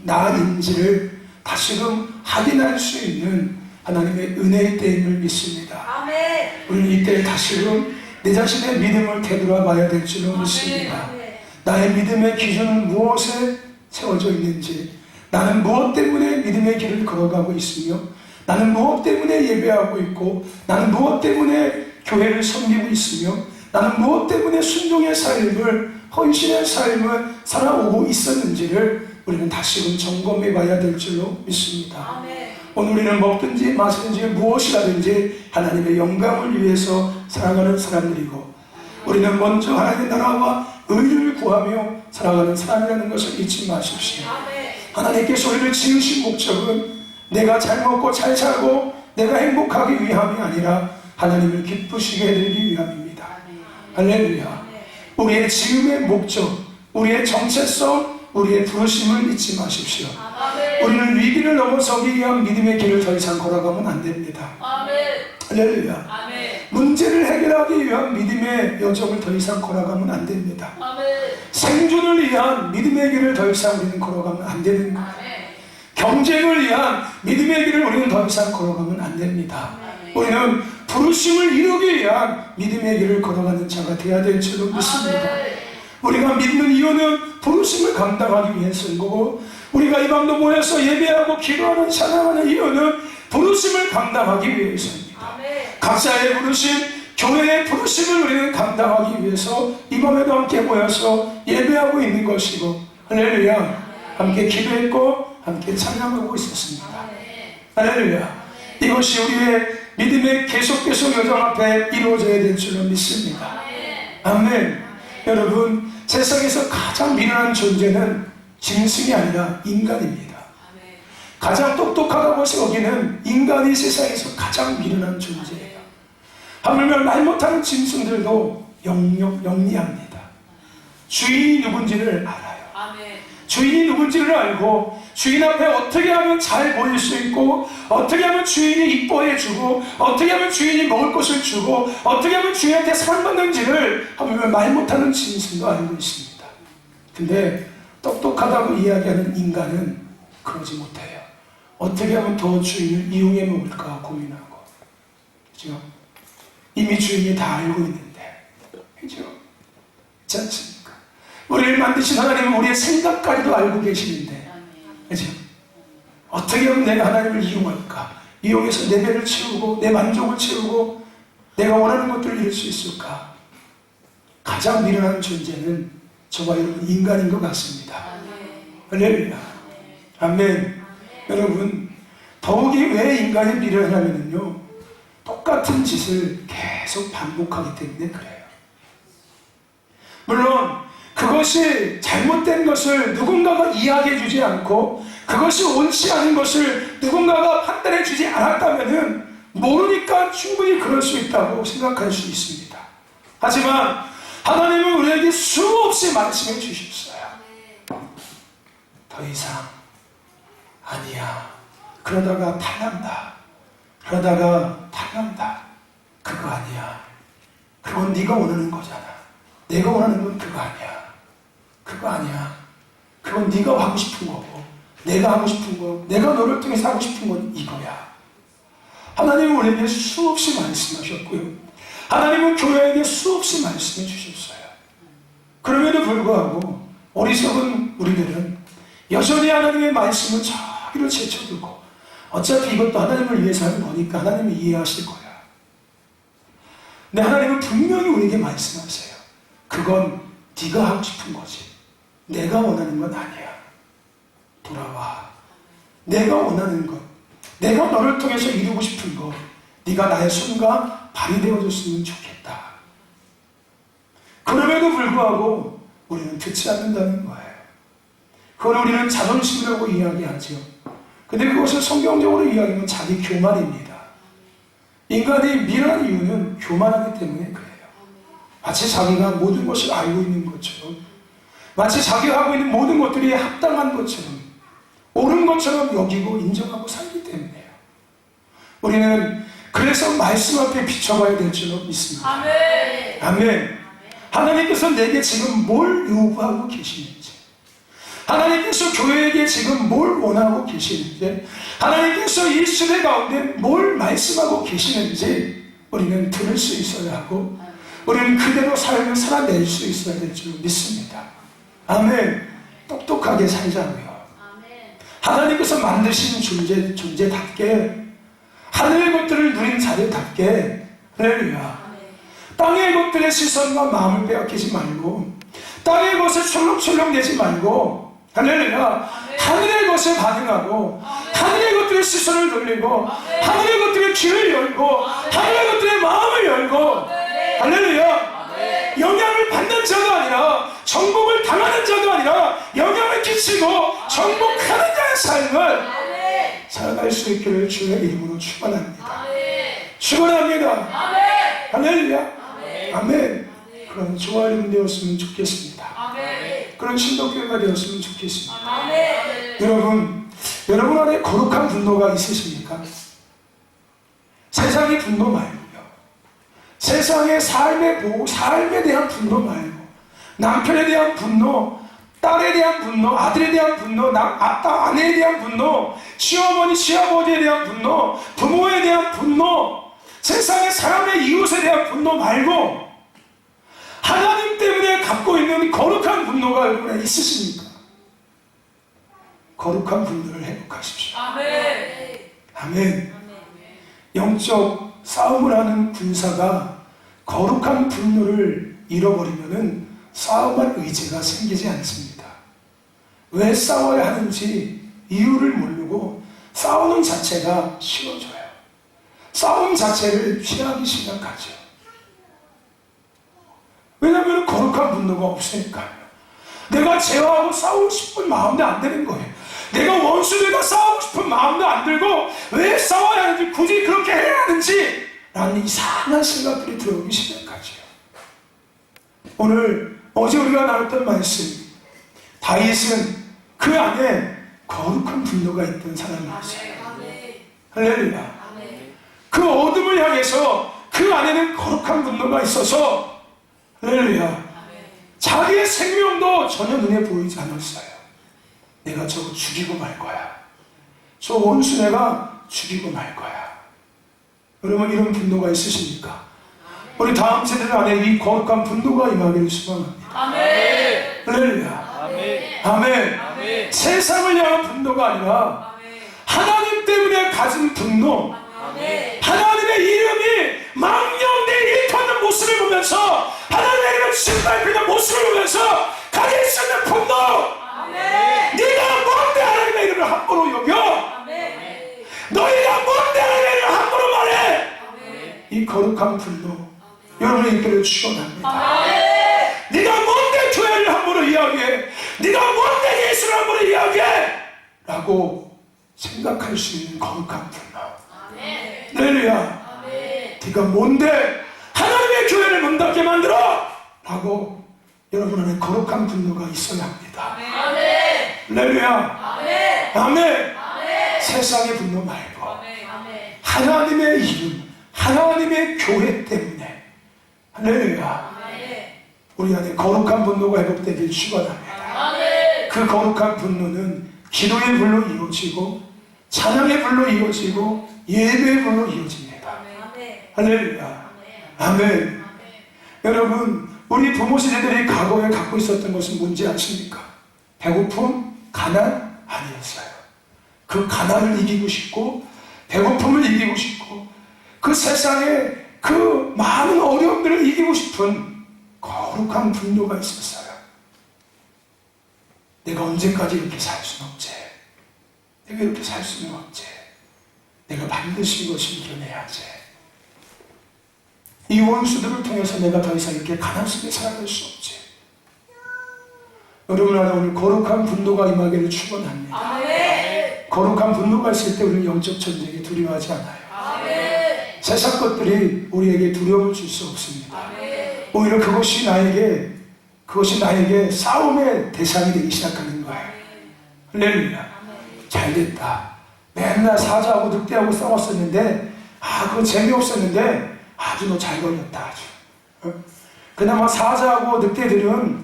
나인지를 다시금 확인할 수 있는 하나님의 은혜의 때임을 믿습니다. 아멘. 우리는 이때 다시금 내 자신의 믿음을 되돌아봐야 될 줄로 믿습니다. 나의 믿음의 기준은 무엇에 세워져 있는지, 나는 무엇 때문에 믿음의 길을 걸어가고 있으며, 나는 무엇 때문에 예배하고 있고, 나는 무엇 때문에 교회를 섬기고 있으며, 나는 무엇 때문에 순종의 삶을, 헌신의 삶을 살아오고 있었는지를 우리는 다시금 점검해 봐야 될 줄로 믿습니다. 아멘. 오늘 우리는 먹든지 마시든지 무엇이라든지 하나님의 영광을 위해서 살아가는 사람들이고, 우리는 먼저 하나님의 나라와 의를 구하며 살아가는 사람이라는 것을 잊지 마십시오. 아멘. 하나님께서 우리를 지으신 목적은 내가 잘 먹고 잘 살고 내가 행복하기 위함이 아니라 하나님을 기쁘시게 해드리기 위함입니다. 할렐루야. 우리의 지음의 목적, 우리의 정체성, 우리의 부르심을 잊지 마십시오. 아멘. 우리는 위기를 넘어서기 위한 믿음의 길을 더 이상 걸어가면 안 됩니다. 아멘. 할렐루야. 아멘. 문제를 해결하기 위한 믿음의 여정을 더 이상 걸어가면 안 됩니다. 아멘. 생존을 위한 믿음의 길을 더 이상 우리는 걸어가면 안 되는 거예요. 아멘. 경쟁을 위한 믿음의 길을 우리는 더 이상 걸어가면 안 됩니다. 아멘. 우리는 부르심을 이루기 위한 믿음의 길을 걸어가는 자가 되어야 될 줄로 믿습니다. 아멘. 우리가 믿는 이유는 부르심을 감당하기 위해서인 거고, 우리가 이 밤도 모여서 예배하고 기도하는 찬양하는 이유는 부르심을 감당하기 위해서입니다. 아멘. 각자의 부르심, 교회의 부르심을 우리는 감당하기 위해서 이 밤에도 함께 모여서 예배하고 있는 것이고, 할렐루야, 함께 기도했고 함께 찬양하고 있었습니다. 할렐루야. 이것이 우리의 믿음의 계속 여정 앞에 이루어져야 될 줄로 믿습니다. 아멘. 여러분, 세상에서 가장 미련한 존재는 짐승이 아니라 인간입니다. 가장 똑똑하다고 여기는 인간이 세상에서 가장 미련한 존재예요. 하물며 말 못하는 짐승들도 영리합니다. 주인이 누군지를 알아요. 주인이 누군지를 알고 주인 앞에 어떻게 하면 잘 보일 수 있고, 어떻게 하면 주인이 이뻐해주고, 어떻게 하면 주인이 먹을 것을 주고, 어떻게 하면 주인한테 사랑받는지를 하물며 말 못하는 짐승도 알고 있습니다. 근데 똑똑하다고 이야기하는 인간은 그러지 못해요. 어떻게 하면 더 주인을 이용해 먹을까 고민하고, 그죠? 이미 주인이 다 알고 있는데, 그죠? 그렇지 않습니까? 우리를 만드신 하나님은 우리의 생각까지도 알고 계시는데, 그죠? 어떻게 하면 내가 하나님을 이용할까? 이용해서 내 배를 채우고 내 만족을 채우고 내가 원하는 것들을 이룰 수 있을까? 가장 미련한 존재는 저와 여러분 인간인 것 같습니다. 할렐루야. 아멘. 여러분, 더욱이 왜 인간이 미련하냐면요, 똑같은 짓을 계속 반복하기 때문에 그래요. 물론 그것이 잘못된 것을 누군가가 이야기해 주지 않고, 그것이 옳지 않은 것을 누군가가 판단해 주지 않았다면 모르니까 충분히 그럴 수 있다고 생각할 수 있습니다. 하지만 하나님은 우리에게 수없이 말씀해 주셨어요. 더 이상 아니야. 그러다가 탈난다. 그거 아니야. 그건 네가 원하는 거잖아. 내가 원하는 건 그거 아니야. 그건 네가 하고 싶은 거고, 내가 하고 싶은 거, 내가 너를 통해서 하고 싶은 건 이거야. 하나님은 우리에게 수없이 말씀하셨고요, 하나님은 교회에게 수없이 말씀해 주셨어요. 그럼에도 불구하고 어리석은 우리들은 여전히 하나님의 말씀을 저기로 제쳐두고, 어차피 이것도 하나님을 위해서 하는 거니까 하나님이 이해하실 거야. 근데 하나님은 분명히 우리에게 말씀하세요. 그건 네가 하고 싶은 거지, 내가 원하는 건 아니야. 돌아와. 내가 원하는 것, 내가 너를 통해서 이루고 싶은 것, 네가 나의 손과 발이 되어줬으면 좋겠다. 그럼에도 불구하고 우리는 듣지 않는다는 거예요. 그걸 우리는 자존심이라고 이야기하죠. 근데 그것을 성경적으로 이야기하면 자기 교만입니다. 인간이 미련한 이유는 교만하기 때문에 그래요. 마치 자기가 모든 것을 알고 있는 것처럼, 마치 자기가 하고 있는 모든 것들이 합당한 것처럼, 옳은 것처럼 여기고 인정하고 살기 때문에요. 우리는 그래서 말씀 앞에 비춰봐야 될 줄로 믿습니다. 아멘. 아멘. 하나님께서 내게 지금 뭘 요구하고 계시는지, 하나님께서 교회에게 지금 뭘 원하고 계시는지, 하나님께서 이 시대 가운데 뭘 말씀하고 계시는지 우리는 들을 수 있어야 하고, 우리는 그대로 삶을 살아낼 수 있어야 될 줄 믿습니다. 아멘. 똑똑하게 살자고요. 하나님께서 만드신 존재답게, 하늘의 것들을 누린 자들답게, 할렐루야. 땅의 것들의 시선과 마음을 빼앗기지 말고, 땅의 것을 출렁출렁 내지 말고, 할렐루야. 하늘의 것에 반응하고, 하늘의 것들의 시선을 돌리고, 하늘의 것들의 귀를 열고, 하늘의 것들의 마음을 열고, 할렐루야. 영향을 받는 자가 아니라, 정복을 당하는 자가 아니라, 영향을 끼치고 정복하는 자의 삶을 살아갈 수 있기를 주의 이름으로 축원합니다. 축원합니다. 할렐루야. 아멘. 그런 좋아할 분 되었으면 좋겠습니다. 그런 신도교회가 되었으면 좋겠습니다. 여러분 안에 거룩한 분노가 있으십니까? 세상의 분노 말고요, 세상의 삶에 대한 분노 말고, 남편에 대한 분노, 딸에 대한 분노, 아들에 대한 분노, 아내에 대한 분노, 시어머니, 시아버지에 대한 분노, 부모에 대한 분노, 세상의 사람의 이웃에 대한 분노 말고 하나님 때문에 갖고 있는 거룩한 분노가 여러분에 있으십니까? 거룩한 분노를 회복하십시오. 아멘. 영적 싸움을 하는 군사가 거룩한 분노를 잃어버리면은 싸움할 의지가 생기지 않습니다. 왜 싸워야 하는지 이유를 모르고 싸우는 자체가 싫어져요. 싸움 자체를 피하기 시작하죠. 왜냐하면 거룩한 분노가 없으니까요. 내가 죄와하고 싸우고 싶은 마음도 안 드는 거예요. 내가 원수들과 싸우고 싶은 마음도 안 들고, 왜 싸워야 하는지, 굳이 그렇게 해야 하는지 라는 이상한 생각들이 들어오기 시작하죠. 어제 우리가 나눴던 말씀, 다윗은 그 안에 거룩한 분노가 있던 사람이었어요. 할렐루야. 그 어둠을 향해서 그 안에는 거룩한 분노가 있어서, 할렐루야, 자기의 생명도 전혀 눈에 보이지 않았어요. 내가 저거 죽이고 말 거야. 저 원수 내가 죽이고 말 거야. 여러분, 이런 분노가 있으십니까? 우리 다음 세대들 안에 이 거룩한 분노가 임하기를 소망합니다. 할렐루야. 아멘. 세상을 향한 분노가 아니라 하나님 때문에 가진 분노, 하나님의 이름이 망령되이 일컫는 모습을 보면서, 하나님의 이름을 신발피는 모습을 보면서 가질 수 있는 분노. 네가 뭔데 하나님의 이름을 함부로 여겨? 너희가 뭔데 하나님의 이름을 함부로 말해? 이 거룩한 분노 여러분의 입술을 축원합니다. 네가 뭔데 교회를 함부로 이야기해? 네가 뭔데 예수를 함부로 이야기해? 라고 생각할 수 있는 거룩한 분노. 할렐루야. 네가 뭔데 하나님의 교회를 문 닫게 만들어? 라고 여러분 안에 거룩한 분노가 있어야 합니다. 할렐루야. 아멘. 세상의 분노 말고 하나님의 이름, 하나님의 교회 때문에, 할렐루야, 우리 안에 거룩한 분노가 회복되길 축원합니다. 그 거룩한 분노는 기도의 불로 이루어지고, 찬양의 불로 이루어지고, 예배의 불로 이루어집니다. 할렐루야. 아멘. 여러분, 우리 부모 세대들이 과거에 갖고 있었던 것은 뭔지 아십니까? 배고픔, 가난 아니었어요. 그 가난을 이기고 싶고, 배고픔을 이기고 싶고, 그 세상의 그 많은 어려움들을 이기고 싶은 거룩한 분노가 있었어요. 내가 언제까지 이렇게 살 수는 없지. 내가 이렇게 살 수는 없지. 내가 반드시 이것을 이겨내야지. 이 원수들을 통해서 내가 더 이상 이렇게 가난 속에 살아갈 수 없지. 여러분 안에 오늘 거룩한 분노가 임하기를 축원합니다. 거룩한 분노가 있을 때 우리는 영적 전쟁에 두려워하지 않아요. 세상 것들이 우리에게 두려움을 줄 수 없습니다. 오히려 그것이 나에게 싸움의 대상이 되기 시작하는 거예요. 할렐루야. 잘됐다. 맨날 사자하고 늑대하고 싸웠었는데, 그거 재미없었는데 아주 너 잘 걸렸다. 아주. 그나마 사자하고 늑대들은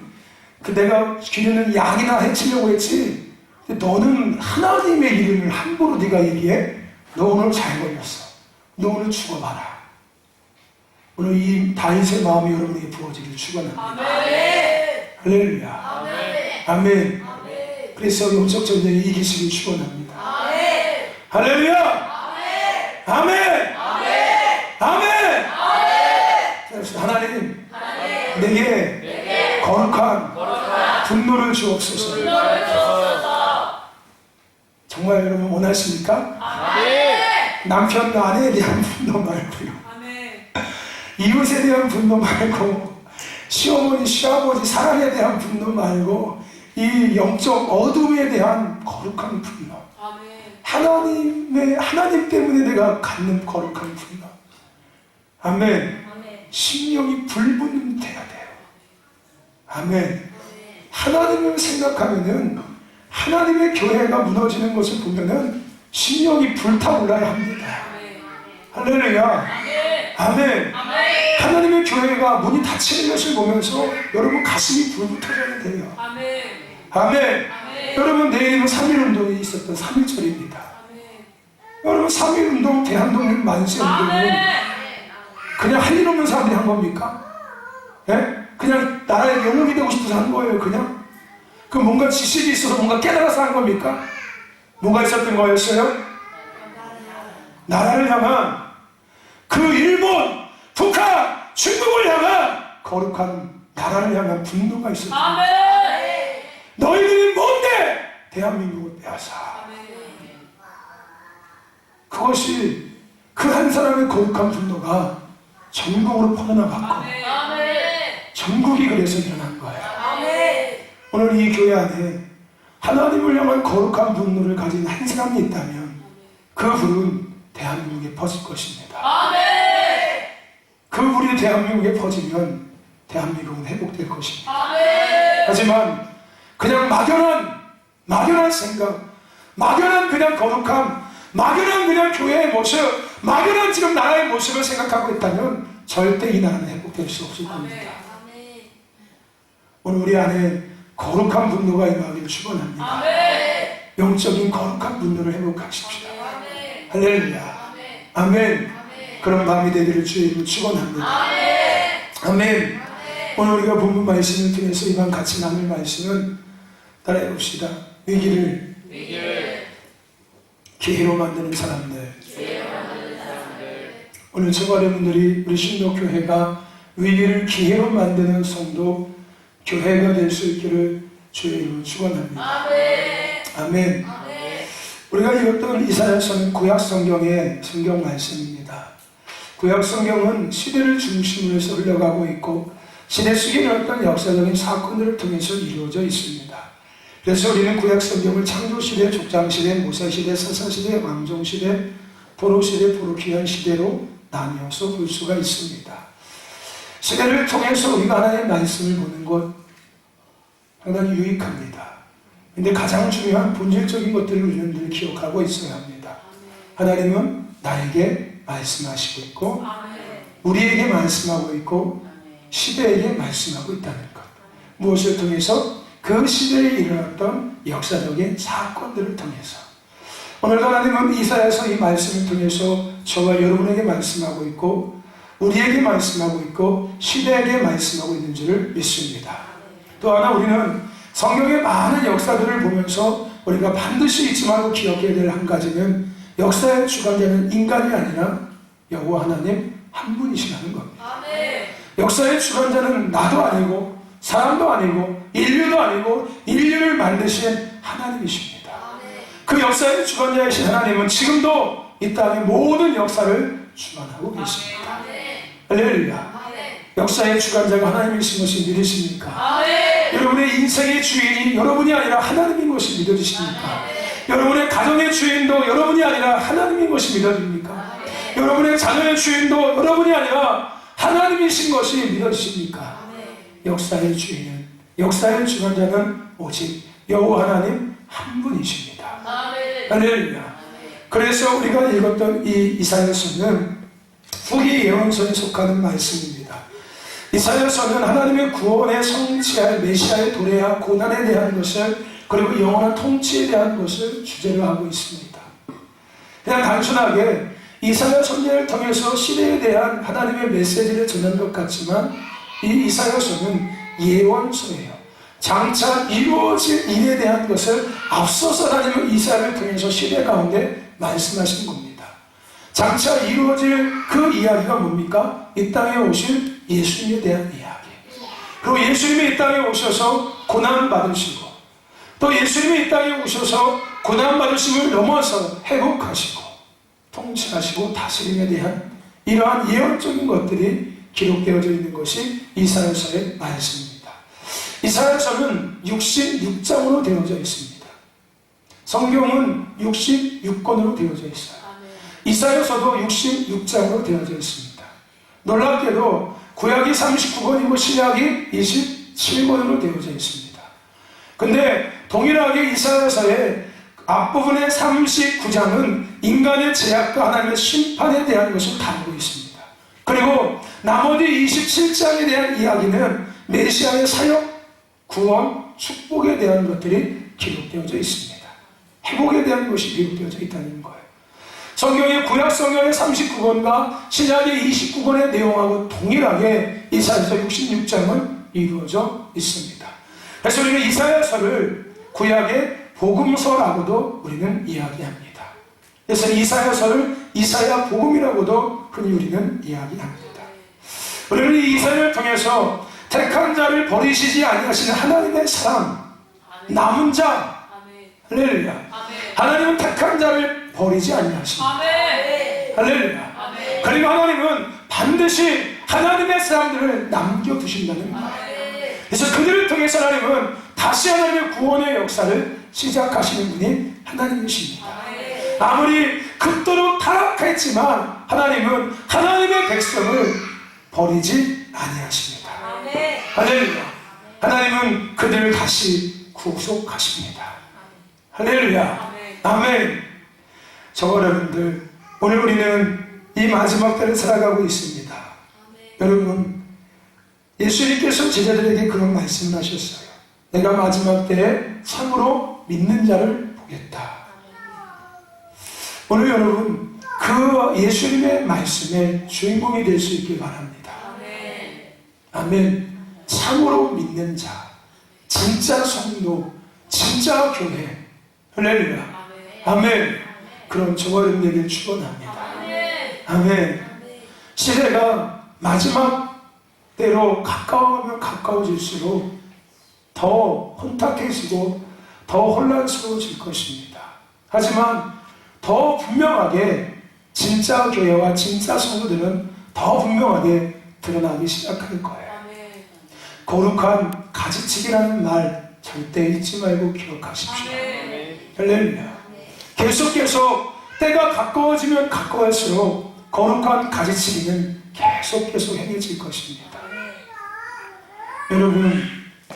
내가 기르는 양이나 해치려고 했지. 너는 하나님의 이름을 함부로 네가 얘기해? 너 오늘 잘 걸렸어. 너 오늘 죽어봐라. 오늘 이 다윗의 마음이 여러분에게 부어지기를 축원합니다. 할렐루야. 아멘. 그래서 영적 전쟁에 이기시길 축원합니다. 할렐루야. 아멘. 아멘. 하나님, 내게 거룩한 분노를 주옵소서. 정말 여러분 원하십니까? 남편, 아내에 대한 분노 말고요. 이웃에 대한 분노 말고, 시어머니, 시아버지, 사랑에 대한 분노 말고, 이 영적 어둠에 대한 거룩한 분노. 하나님 때문에 내가 갖는 거룩한 분노. 아멘. 심령이 불붙는 때가 돼요. 아멘. 하나님을 생각하면은, 하나님의 교회가 무너지는 것을 보면은, 심령이 불타올라야 합니다. 할렐루야. 아멘. 하나님의 교회가 문이 닫히는 것을 보면서 여러분 가슴이 불붙어져야 돼요. 아멘. 여러분 내일은 3.1운동이 있었던 3.1절입니다. 여러분 3.1운동, 대한독립 만세운동은 그냥 할 일 없는 사람들이 한 겁니까? 예? 그냥 나라의 영웅이 되고 싶어서 한 거예요. 그냥? 그 뭔가 지식이 있어서 뭔가 깨달아서 한 겁니까? 뭐가 있었던 거였어요? 나라를 향한 그 일본, 북한, 중국을 향한 거룩한 나라를 향한 분노가 있었습니다. 너희들이 뭔데 대한민국을 빼앗아. 그것이 그 한 사람의 거룩한 분노가 전국으로 퍼져나갔고 전국이 그래서 일어난 거예요. 오늘 이 교회 안에 하나님을 향한 거룩한 분노를 가진 한 사람이 있다면 그 불은 대한민국에 퍼질 것입니다. 그 불이 대한민국에 퍼지면 대한민국은 회복될 것입니다. 하지만 그냥 막연한 생각, 막연한 그냥 거룩함, 막연한 그냥 교회의 모습, 막연한 지금 나라의 모습을 생각하고 있다면 절대 이 나라는 회복될 수 없을 겁니다. 오늘 우리 안에 거룩한 분노가 임하기를 축원합니다. 영적인 거룩한 분노를 회복하십시오. 할렐루야. 아멘. 그런 밤이 되기를 주의 이름으로 축원합니다. 아멘. 오늘 우리가 본문 말씀을 통해서 이만 같이 나눌 말씀은 따라해 봅시다. 위기를 기회로 만드는 사람들. 오늘 저와 여러분들이 우리 신도교회가 위기를 기회로 만드는 성도 교회가 될 수 있기를 주의 이름으로 축원합니다. 아멘. 우리가 읽었던 이사야서는 구약 성경의 성경 말씀입니다. 구약 성경은 시대를 중심으로 해서 흘러가고 있고 시대 속에 어떤 역사적인 사건들을 통해서 이루어져 있습니다. 그래서 우리는 구약 성경을 창조시대, 족장시대, 모세시대, 사사시대, 왕정시대, 포로시대, 포로기한 시대로 나뉘어서 볼 수가 있습니다. 시대를 통해서 우리가 하나님의 말씀을 보는 것 상당히 유익합니다. 근데 가장 중요한 본질적인 것들을 우리는 늘 기억하고 있어야 합니다. 하나님은 나에게 말씀하시고 있고 우리에게 말씀하고 있고 시대에게 말씀하고 있다는 것. 무엇을 통해서? 그 시대에 일어났던 역사적인 사건들을 통해서. 오늘도 하나님은 이사야서 이 말씀을 통해서 저와 여러분에게 말씀하고 있고 우리에게 말씀하고 있고 시대에게 말씀하고 있는 줄을 믿습니다. 또 하나 우리는 성경의 많은 역사들을 보면서 우리가 반드시 잊지 말고 기억해야 될 한 가지는 역사의 주관자는 인간이 아니라 여호와 하나님 한 분이시라는 겁니다. 역사의 주관자는 나도 아니고 사람도 아니고 인류도 아니고 인류를 만드신 하나님이십니다. 그 역사의 주관자이신 하나님은 지금도 이 땅의 모든 역사를 주관하고 계십니다. 할렐루야. 역사의 주관자가 하나님이신 것이 믿으십니까? 여러분의 인생의 주인이 여러분이 아니라 하나님인 것이 믿어지십니까? 여러분의 가정의 주인도 여러분이 아니라 하나님인 것이 믿어집니까? 여러분의 자녀의 주인도 여러분이 아니라 하나님이신 것이 믿어지십니까? 역사의 주인은, 역사의 주관자는 오직 여호와 하나님 한 분이십니다. 할렐루야. 그래서 우리가 읽었던 이 이사야서는 후기 예언서에 속하는 말씀입니다. 이사야서는 하나님의 구원에 성취할 메시아의 도래와 고난에 대한 것을, 그리고 영원한 통치에 대한 것을 주제로 하고 있습니다. 그냥 단순하게 이사야 선지자를 통해서 시대에 대한 하나님의 메시지를 전하는 것 같지만, 이 이사야서는 예언서예요. 장차 이루어질 일에 대한 것을 앞서서 하나님은 이사야를 통해서 시대 가운데 말씀하신 겁니다. 장차 이루어질 그 이야기가 뭡니까? 이 땅에 오실 예수님에 대한 이야기. 그리고 예수님이 이 땅에 오셔서 고난 받으시고, 또 예수님이 이 땅에 오셔서 고난 받으심을 넘어서 회복하시고 통치하시고 다스림에 대한 이러한 예언적인 것들이 기록되어져 있는 것이 이사야서의 말씀입니다. 이사야서는 66장으로 되어져 있습니다. 성경은 66권으로 되어져 있어요. 이사야서도 66장으로 되어져 있습니다. 놀랍게도 구약이 39권이고 신약이 27권으로 되어져 있습니다. 근데 동일하게 이사야서의 앞부분의 39장은 인간의 죄악과 하나님의 심판에 대한 것을 다루고 있습니다. 그리고 나머지 27장에 대한 이야기는 메시아의 사역, 구원, 축복에 대한 것들이 기록되어져 있습니다. 회복에 대한 것이 기록되어져 있다는 거예요. 성경의 구약 성경의 39권과 신약의 29권의 내용하고 동일하게 이사야서 66장은 이루어져 있습니다. 그래서 우리는 이사야서를 구약의 복음서라고도 우리는 이야기합니다. 그래서 이사야서를 이사야 복음이라고도 흔히 우리는 이야기합니다. 우리는 이 이사야를 통해서 택한 자를 버리시지 아니하시는 하나님의 사람, 남은 자, 할렐루야. 하나님은 택한 자를 버리지 아니하십니다. 할렐루야. 그리고 하나님은 반드시 하나님의 사람들을 남겨두신다는 거예요. 그래서 그들을 통해서 하나님은 다시 하나님의 구원의 역사를 시작하시는 분이 하나님이십니다. 아무리 극도로 타락했지만 하나님은 하나님의 백성을 버리지 아니하십니다. 할렐루야. 하나님은 그들을 다시 구속하십니다. 할렐루야. 아멘. 저와 여러분들, 오늘 우리는 이 마지막 때를 살아가고 있습니다. 여러분, 예수님께서 제자들에게 그런 말씀을 하셨어요. 내가 마지막 때에 참으로 믿는 자를 보겠다. 오늘 여러분, 그 예수님의 말씀의 주인공이 될 수 있길 바랍니다. 아멘. 참으로 믿는 자, 진짜 성도, 진짜 교회. 할렐루야. 아멘. 그럼 저와 여러분에게 축원합니다. 아멘. 시대가 마지막 때로 가까워가면 가까워질수록 더 혼탁해지고 더 혼란스러워질 것입니다. 하지만 더 분명하게 진짜 교회와 진짜 성도들은 더 분명하게 드러나기 시작할 거예요. 거룩한 가지치기라는 말 절대 잊지 말고 기억하십시오. 할렐루야. 계속 때가 가까워지면 가까울수록 거룩한 가지치기는 계속 행해질 것입니다. 여러분,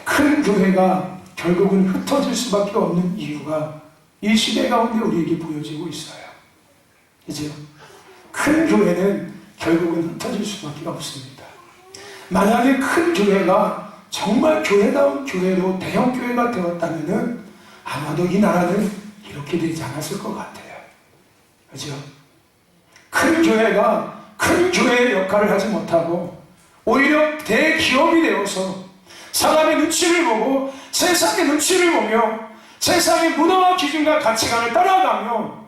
큰 교회가 결국은 흩어질 수밖에 없는 이유가 이 시대 가운데 우리에게 보여지고 있어요. 이제요. 큰 교회는 결국은 흩어질 수밖에 없습니다. 만약에 큰 교회가 정말 교회다운 교회로 대형 교회가 되었다면 아마도 이 나라는 이렇게 되지 않았을 것 같아요. 그렇죠? 큰 교회가 큰 교회의 역할을 하지 못하고 오히려 대기업이 되어서 사람의 눈치를 보고 세상의 눈치를 보며 세상의 문화와 기준과 가치관을 따라가며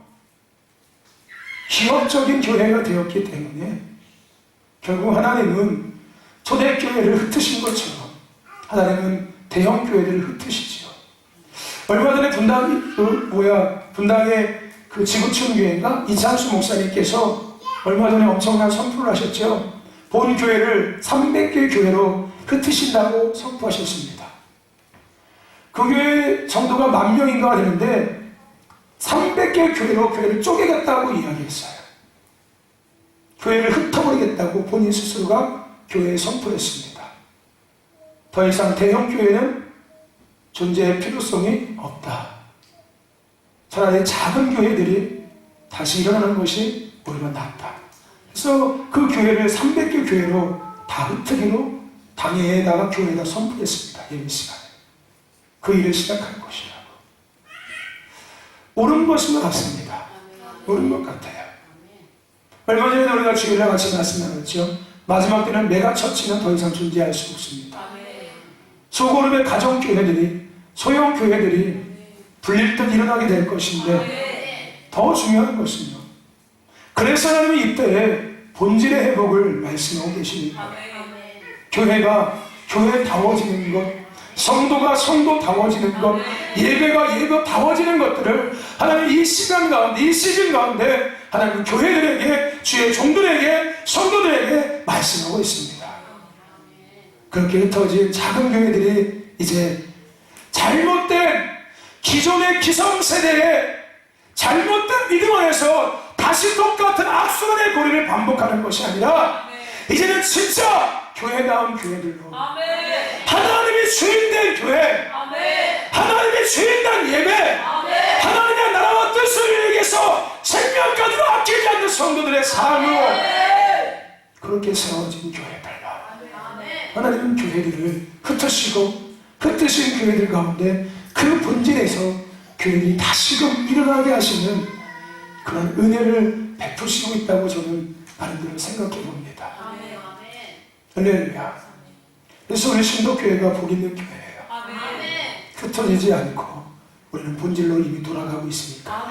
기업적인 교회가 되었기 때문에 결국 하나님은 초대교회를 흩으신 것처럼 하나님은 대형 교회들을 흩으시죠. 얼마 전에 분당의 그 지구촌 교회인가 이창수 목사님께서 얼마 전에 엄청난 선포를 하셨죠. 본 교회를 300개 교회로 흩으신다고 선포하셨습니다. 그 교회 정도가 10,000명인가 되는데 300개 교회로 교회를 쪼개겠다고 이야기했어요. 교회를 흩어버리겠다고 본인 스스로가 교회에 선포했습니다. 더 이상 대형 교회는 존재의 필요성이 없다. 차라리 작은 교회들이 다시 일어나는 것이 오히려 낫다. 그래서 그 교회를 300개 교회로 다 흩으기로 당회에다가 교회에다 선포했습니다. 예배 시간에. 그 일을 시작할 것이라고. 옳은 것인 것 같습니다. 옳은 것 같아요. 얼마 전에 우리가 주일날 같이 말씀 나눴죠. 마지막 때는 메가처치는 더 이상 존재할 수 없습니다. 소그룹의 가정교회들이, 소형교회들이 불릴 듯 일어나게 될 것인데, 더 중요한 것은요, 그래서 하나님이 이때에 본질의 회복을 말씀하고 계십니다. 교회가 교회다워지는 것, 성도가 성도다워지는 것, 예배가 예배다워지는 것들을 하나님 이 시간 가운데, 이 시즌 가운데 하나님 교회들에게, 주의 종들에게, 성도들에게 말씀하고 있습니다. 그렇게 흩어진 작은 교회들이 이제 잘못된 기존의 기성세대의 잘못된 믿음 안에서 다시 똑같은 악순환의 고리를 반복하는 것이 아니라 이제는 진짜 교회다운 교회들로, 하나님이 주인된 교회, 하나님의 주인된 예배, 하나님의 나라와 뜻을 위해서 생명까지도 아끼지 않는 성도들의 삶으로 그렇게 세워진 교회들과 하나님은 교회들을 흩으신 교회들 가운데 그 본질에서 교회들이 다시금 일어나게 하시는 그런 은혜를 베푸시고 있다고 저는 나름대로 생각해 봅니다. 할렐루야. 그래서 우리 신도교회가 복 있는 교회예요. 흩어지지 않고 우리는 본질로 이미 돌아가고 있으니까.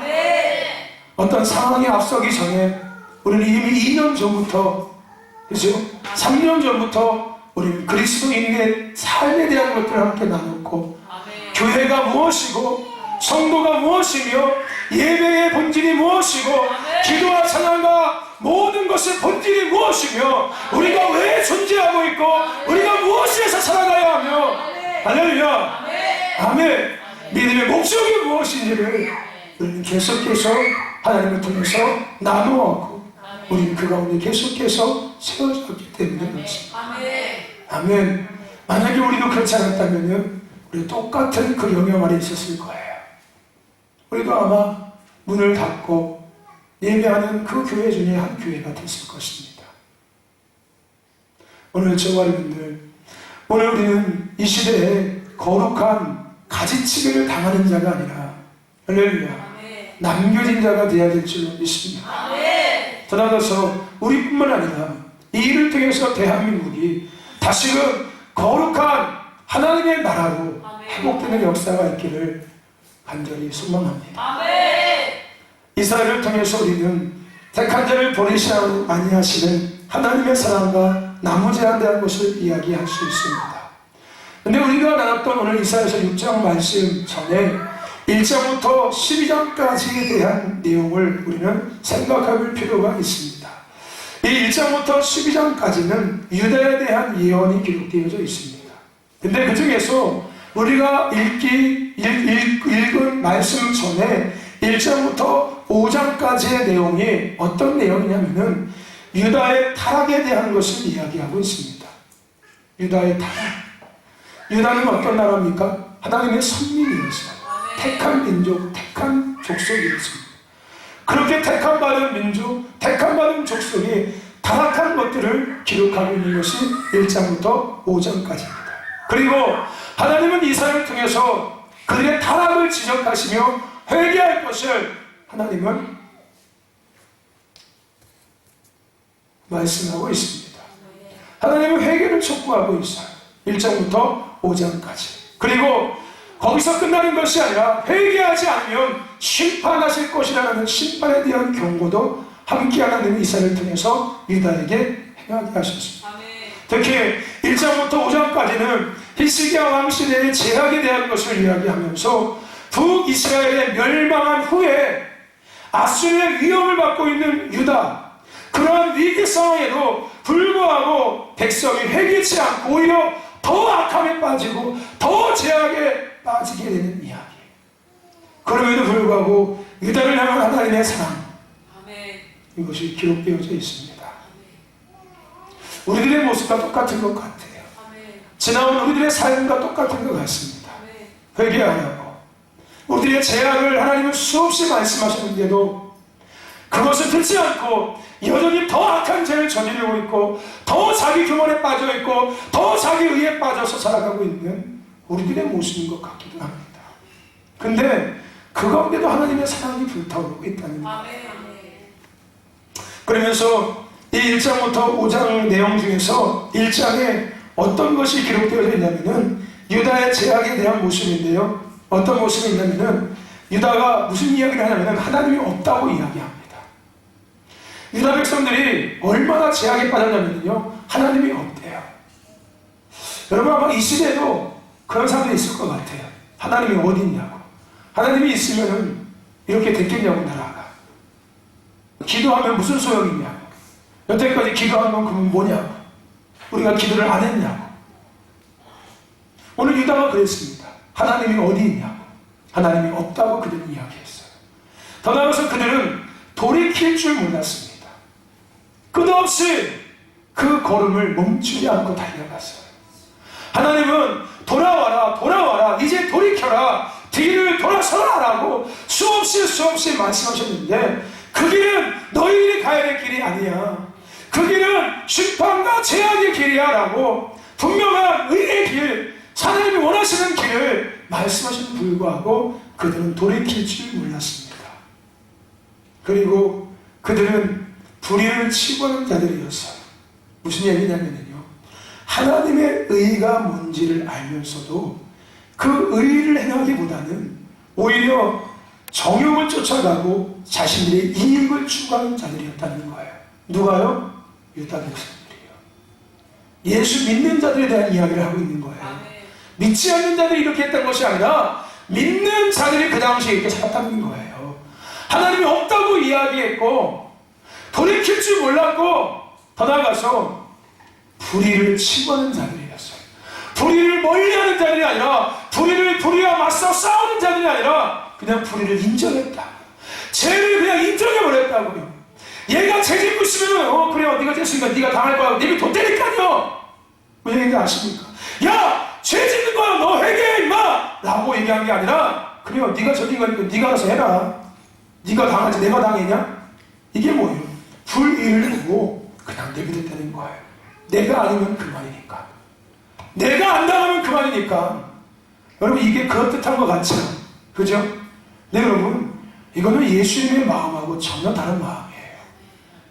어떤 상황이 앞서기 전에 우리는 이미 2년 전부터, 그죠? 3년 전부터 우리는 그리스도인의 삶에 대한 것들을 함께 나눴고, 교회가 무엇이고 성도가 무엇이며 예배의 본질이 무엇이고 기도와 찬양과 모든 것의 본질이 무엇이며 우리가 왜 존재하고 있고 우리가 무엇에서 살아가야 하며, 할렐루야, 아멘, 믿음의 목적이 무엇인지를 우리는 계속해서 하나님을 통해서 나누었고 우리는 그 가운데 계속해서 세워졌기 때문에 그렇습니다. 아멘. 만약에 우리도 그렇지 않았다면 우리 똑같은 그 영역 아래 있었을 거예요. 우리도 아마 문을 닫고 예배하는 그 교회 중에 한 교회가 됐을 것입니다. 오늘 저와 여러분들, 오늘 우리는 이 시대에 거룩한 가지치기를 당하는 자가 아니라, 할렐루야, 남겨진 자가 되어야 될 줄로 믿습니다. 더 나아가서 우리뿐만 아니라 이 일을 통해서 대한민국이 다시금 거룩한 하나님의 나라로 회복되는 역사가 있기를 간절히 소망합니다. 이스라엘을 통해서 우리는 택한 자를 버리시지 아니하시는 하나님의 사랑과 나머지에 대한 것을 이야기할 수 있습니다. 근데 우리가 나눴던 오늘 이사야서 6장 말씀 전에 1장부터 12장까지에 대한 내용을 우리는 생각할 필요가 있습니다. 이 1장부터 12장까지는 유다에 대한 예언이 기록되어져 있습니다. 근데 그 중에서 우리가 읽은 말씀 전에 1장부터 5장까지의 내용이 어떤 내용이냐면은 유다의 타락에 대한 것을 이야기하고 있습니다. 유다의 타락. 유다는 어떤 나라입니까? 하나님의 선민이었어요. 택한 민족, 택한 족속이었습니다. 그렇게 택함받은 민족, 택함받은 족속이 타락한 것들을 기록하고 있는 것이 1장부터 5장까지입니다. 그리고 하나님은 이사야를 통해서 그들의 타락을 지적하시며 회개할 것을 하나님은 말씀하고 있습니다. 하나님은 회개를 촉구하고 있어요. 1장부터 5장까지. 그리고 거기서 끝나는 것이 아니라 회개하지 않으면 심판하실 것이라는 심판에 대한 경고도 함께 하나님이 이사야를 통해서 유다에게 행하게 하셨습니다. 특히 1장부터 5장까지는 히스기야 왕 시대의 제약에 대한 것을 이야기하면서 북이스라엘의 멸망한 후에 아수르의 위협을 받고 있는 유다, 그러한 위기 상황에도 불구하고 백성이 회개치 않고 오히려 더 악함에 빠지고 더 제약에 빠지게 되는 이야기. 그럼에도 불구하고 유다를 향한 하나님의 사랑, 이것이 기록되어져 있습니다. 우리들의 모습과 똑같은 것 같아요. 지나온 우리들의 삶과 똑같은 것 같습니다. 회개하라고 우리들의 제약을 하나님은 수없이 말씀하셨는데도 그것을 듣지 않고 여전히 더 악한 죄를 저지르고 있고 더 자기 교만에 빠져 있고 더 자기 의에 빠져서 살아가고 있는 우리들의 모습인 것 같기도 합니다. 근데 그 가운데도 하나님의 사랑이 불타오르고 있다는 거예요. 그러면서 이 1장부터 5장 내용 중에서 1장에 어떤 것이 기록되어 있냐면은 유다의 제약에 대한 모습인데요. 어떤 모습이 있냐면은 유다가 무슨 이야기를 하냐면은 하나님이 없다고 이야기합니다. 유다 백성들이 얼마나 제약에 빠졌냐면요, 하나님이 없대요. 여러분 아마 이 시대에도 그런 사람들이 있을 것 같아요. 하나님이 어디 있냐고. 하나님이 있으면은 이렇게 됐겠냐고 나라가. 기도하면 무슨 소용이 있냐고. 여태까지 기도한 만큼은 뭐냐고. 우리가 기도를 안 했냐고. 오늘 유다가 그랬습니다. 하나님이 어디 있냐고. 하나님이 없다고 그들은 이야기했어요. 더 나아가서 그들은 돌이킬 줄 몰랐습니다. 끝없이 그 걸음을 멈추지 않고 달려갔어요. 하나님은 돌아와라 돌아와라 이제 돌이켜라 뒤를 돌아서라 라고 수없이 말씀하셨는데 그 길은 너희들이 가야 될 길이 아니야. 그 길은 심판과 재앙의 길이야 라고 분명한 의의 길, 하나님이 원하시는 길을 말씀하신 불구하고 그들은 돌이킬 줄 몰랐습니다. 그리고 그들은 불의를 치고하는 자들이었어요. 무슨 얘기냐면요, 하나님의 의가 뭔지를 알면서도 그 의를 행하기보다는 오히려 정욕을 쫓아가고 자신들의 이익을 추구하는 자들이었다는 거예요. 누가요? 유다 백성들이요. 예수 믿는 자들에 대한 이야기를 하고 있는 거예요. 믿지 않는 자들이 이렇게 했던 것이 아니라 믿는 자들이 그 당시에 이렇게 살았다는 거예요. 하나님이 없다고 이야기했고 돌이킬 줄 몰랐고 더 나아가서 불의를 치고하는 자들이었어요. 불의를 멀리하는 자들이 아니라 불의와 맞서 싸우는 자들이 아니라 그냥 불의를 인정했다. 죄를 그냥 인정해버렸다고요. 얘가 죄 짓고 있으면 그래 네가 죄했으니까 네가 당할 거야. 네가 돈 때릴까요? 왜 얘기 아십니까? 야! 죄 짓는 거야 너 회개해 임마! 라고 얘기한 게 아니라 그래요 네가 저긴 거니까 네가 알아서 해라. 네가 당하지 내가 당했냐? 이게 뭐예요? 불의를 보고 그냥 내버렸다는 거예요. 내가 아니면 그만이니까. 내가 안 당하면 그만이니까. 여러분 이게 그럴듯한 것 같죠? 그죠? 네 여러분 이거는 예수님의 마음하고 전혀 다른 마음이에요.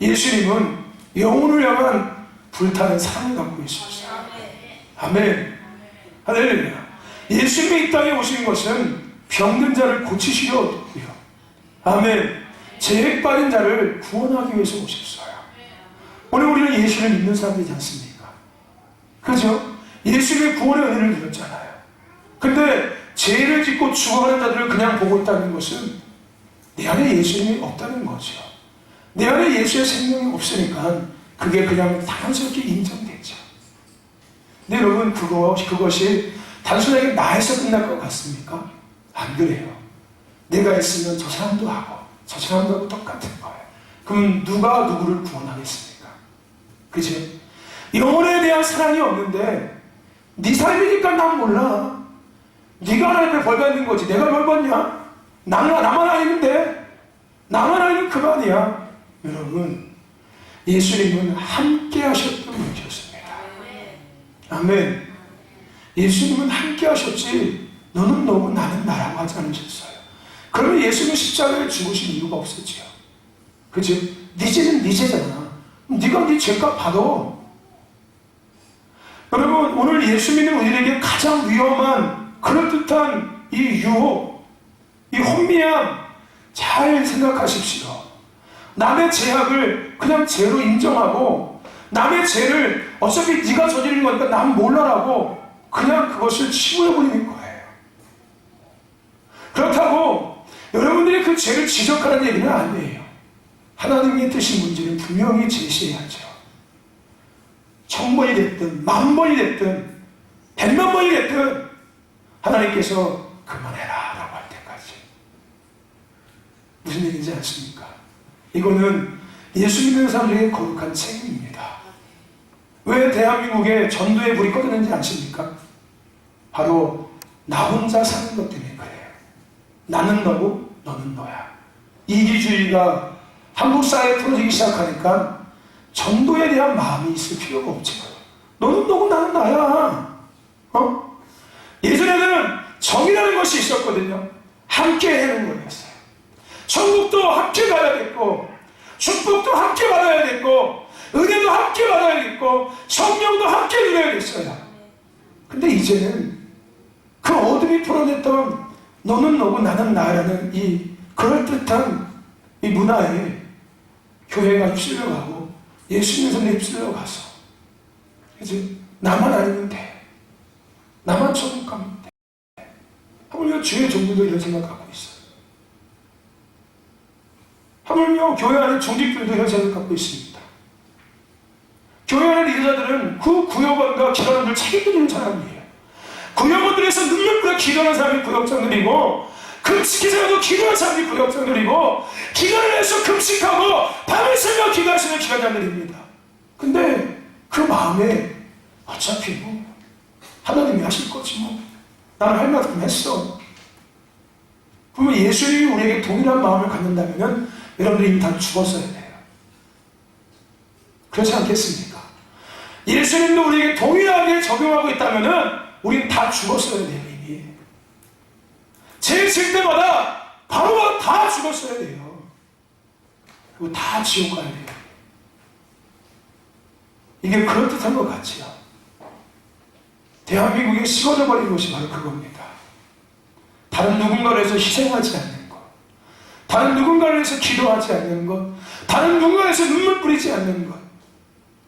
예수님은 영혼을 향한 불타는 사랑을 갖고 있었어요. 아멘. 할렐루야. 예수님이 이 땅에 오신 것은 병든 자를 고치시려 왔고요. 아멘. 죄에 빠진 자를 구원하기 위해서 오셨어요. 오늘 우리는 예수를 믿는 사람이지 않습니까? 그죠? 예수님의 구원의 은혜를 누렸잖아요. 근데 죄를 짓고 죽어가는 자들을 그냥 보고 있다는 것은 내 안에 예수님이 없다는 거죠. 내 안에 예수의 생명이 없으니까 그게 그냥 당연스럽게 인정되죠. 근데 여러분 그것이 단순하게 나에서 끝날 것 같습니까? 안 그래요. 내가 했으면 저 사람도 하고 저 사람도 하고 똑같은 거예요. 그럼 누가 누구를 구원하겠습니까? 그죠? 영혼에 대한 사랑이 없는데 네 삶이니까 난 몰라. 네가 하나님께 벌 받는 거지 내가 벌 받냐? 나만 아니는데 나만 아니면 그만이야. 여러분 예수님은 함께 하셨던 분이셨습니다. 아멘. 예수님은 함께 하셨지 너는 너무 나는 나라고 하지 않으셨어요. 그러면 예수님은 십자가에 죽으신 이유가 없었지요. 그치? 네 죄는 네 죄잖아. 네가 네 죄값 받아. 여러분 오늘 예수 믿는 우리에게 가장 위험한 그럴듯한 이 유혹, 이 혼미함 잘 생각하십시오. 남의 죄악을 그냥 죄로 인정하고 남의 죄를 어차피 네가 저지른 거니까 난 몰라라고 그냥 그것을 치부해버리는 거예요. 그렇다고 여러분들이 그 죄를 지적하라는 얘기는 아니에요. 하나님의 뜻인 문제는 분명히 제시해야죠. 1000번이 됐든 10,000번이 됐든 100만 번이 됐든 하나님께서 그만해라 라고 할 때까지. 무슨 얘기인지 아십니까? 이거는 예수 믿는 사람들에게 거룩한 책임입니다. 왜 대한민국에 전도의 불이 꺼졌는지 아십니까? 바로 나 혼자 사는 것 때문에 그래요. 나는 너고 너는 너야. 이기주의가 한국 사회에 풀어지기 시작하니까 전도에 대한 마음이 있을 필요가 없지. 너는 너고 나는 나야. 예전에는 정이라는 것이 있었거든요. 함께 하는 거였어요. 천국도 함께 가야겠고, 축복도 함께 받아야겠고, 은혜도 함께 받아야겠고, 성령도 함께 누려야겠어요. 근데 이제는 그 어둠이 풀어냈던 너는 너고 나는 나라는 이 그럴듯한 이 문화에 교회가 휩쓸려가고 예수님의 손에 휩쓸려가서 이제 나만 아니면 돼. 나만 천국 가면 돼. 하물며 주의 종들도 이런 생각 갖고 있어요. 하물며 교회 안에 종직들도 이런 생각 갖고 있습니다. 교회 안에 리더자들은 그 구역원과 기관원들 책임지는 사람이에요. 구역원들에서 능력보다 기도하는 사람이 구역장들이고, 금식해서도 기도하는 사람이 구역장들이고, 기도를 해서 금식하고 밤을 새며 기도하시는 기관장들입니다. 근데 그 마음에 어차피 뭐 하나님이 하실 거지 뭐, 나는 할 만큼 했어. 그러면 예수님이 우리에게 동일한 마음을 갖는다면 여러분들이 이미 다 죽었어야 돼요. 그렇지 않겠습니까? 예수님도 우리에게 동일하게 적용하고 있다면 우리는 다 죽었어야 돼요. 이미 죄 질 때마다 바로 다 죽었어야 돼요. 그리고 다 지옥 가야 돼요. 이게 그럴듯한 것 같지요. 대한민국이 식어져 버린 것이 바로 그겁니다. 다른 누군가를 위해서 희생하지 않는 것, 다른 누군가를 위해서 기도하지 않는 것, 다른 누군가를 위해서 눈물 뿌리지 않는 것,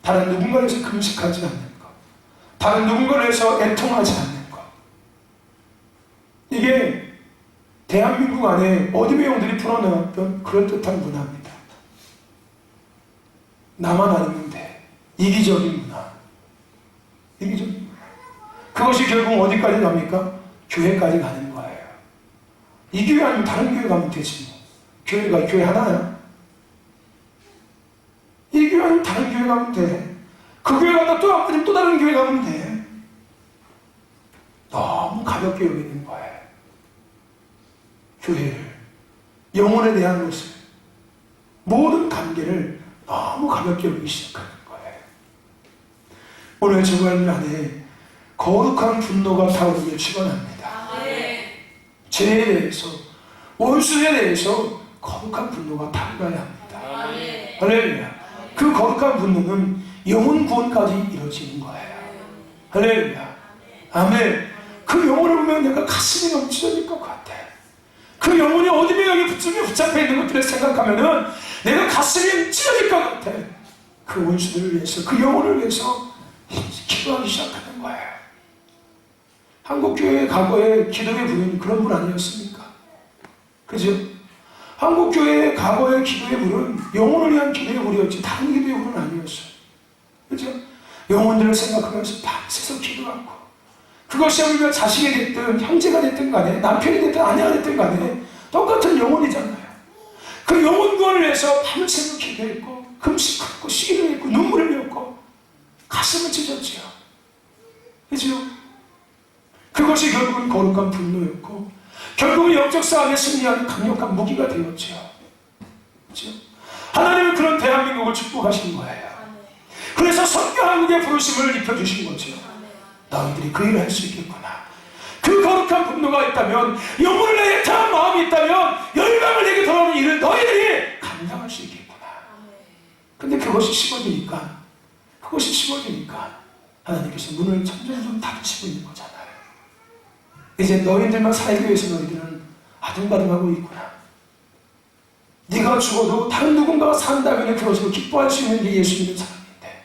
다른 누군가를 위해서 금식하지 않는 것, 다른 누군가를 위해서 애통하지 않는 것. 이게 대한민국 안에 어둠의 영들이 풀어내왔던 그럴듯한 문화입니다. 나만 아니면 돼. 이기적인 문화. 이기적인 문화. 그것이 결국 어디까지 갑니까? 교회까지 가는 거예요. 이 교회 아니면 다른 교회 가면 되지 뭐. 교회가 교회 하나야? 이 교회 아니면 다른 교회 가면 돼. 그 교회 가다 또 안 빠지면 또 다른 교회 가면 돼. 너무 가볍게 여기는 거예요. 교회를, 영혼에 대한 것을, 모든 관계를 너무 가볍게 여기기 시작하는 거예요. 오늘 저 말씀 안에 거룩한 분노가 타오르길 축원합니다. 죄에 대해서, 원수에 대해서 거룩한 분노가 타올라야 합니다. 할렐루야. 그 거룩한 분노는 영혼 구원까지 이루어지는 거예요. 할렐루야. 아멘. 그 영혼을 보면 내가 가슴이 너무 찢어질 것 같아. 그 영혼이 어디에 여기 붙잡혀 있는 것들을 생각하면은 내가 가슴이 찢어질 것 같아. 그 원수들을 위해서, 그 영혼을 위해서 기도하기 시작하는 거예요. 한국교회의 과거의 기도의 불은 그런 불 아니었습니까? 그죠? 한국교회의 과거의 기도의 불은 영혼을 위한 기도의 불이었지 다른 기도의 불은 아니었어요. 그죠? 영혼들을 생각하면서 밤새서 기도하고, 그것이 우리가 자식이 됐든 형제가 됐든 간에 남편이 됐든 아내가 됐든 간에 똑같은 영혼이잖아요. 그 영혼 구원을 위해서 밤새서 기도했고, 금식했고, 시기도 했고, 눈물을 흘렸고, 가슴을 찢었지요. 그죠? 그것이 결국은 거룩한 분노였고, 결국은 영적 싸움에 승리하는 강력한 무기가 되었죠. 그죠? 하나님은 그런 대한민국을 축복하신 거예요. 그래서 선교 한국의 부르심을 입혀주신 거죠. 너희들이 그 일을 할 수 있겠구나. 그 거룩한 분노가 있다면, 영혼을 내게 타는 마음이 있다면, 열방을 내게 돌아오는 일을 너희들이 감당할 수 있겠구나. 근데 그것이 식어지니까 하나님께서 문을 점점 닫으시고 있는 거잖아요. 이제 너희들만 살기 위해서 너희들은 아등바등하고 있구나. 네가 죽어도 다른 누군가가 산다면 그것으로 기뻐할 수 있는 게 예수 믿는 사람인데,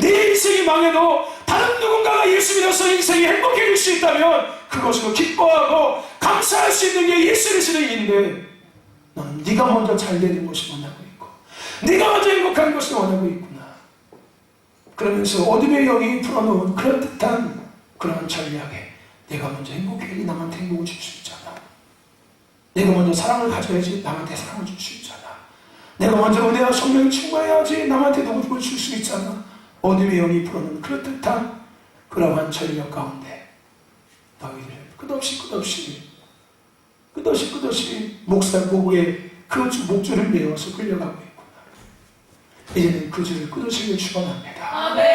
네 인생이 망해도 다른 누군가가 예수 믿어서 인생이 행복해질 수 있다면 그것으로 기뻐하고 감사할 수 있는 게 예수 믿는 일인데, 너는 네가 먼저 잘 되는 것을 원하고 있고, 네가 먼저 행복한 것을 원하고 있구나. 그러면서 어둠의 영이 풀어놓은 그럴듯한 그런 전략에 내가 먼저 행복해야지 남한테 행복을 줄 수 있잖아. 내가 먼저 사랑을 가져야지 남한테 사랑을 줄 수 있잖아. 내가 먼저 은혜와 성령이 충만해야지 남한테 누구를 줄 수 있잖아. 어둠의 영이 풀어놓은 그럴듯한 그러한 전략 가운데 너희들 끝없이 목사 목에 그 목줄을 메어서 끌려가고 있고, 이제는 그 줄을 끊으시길 축원합니다. 아멘.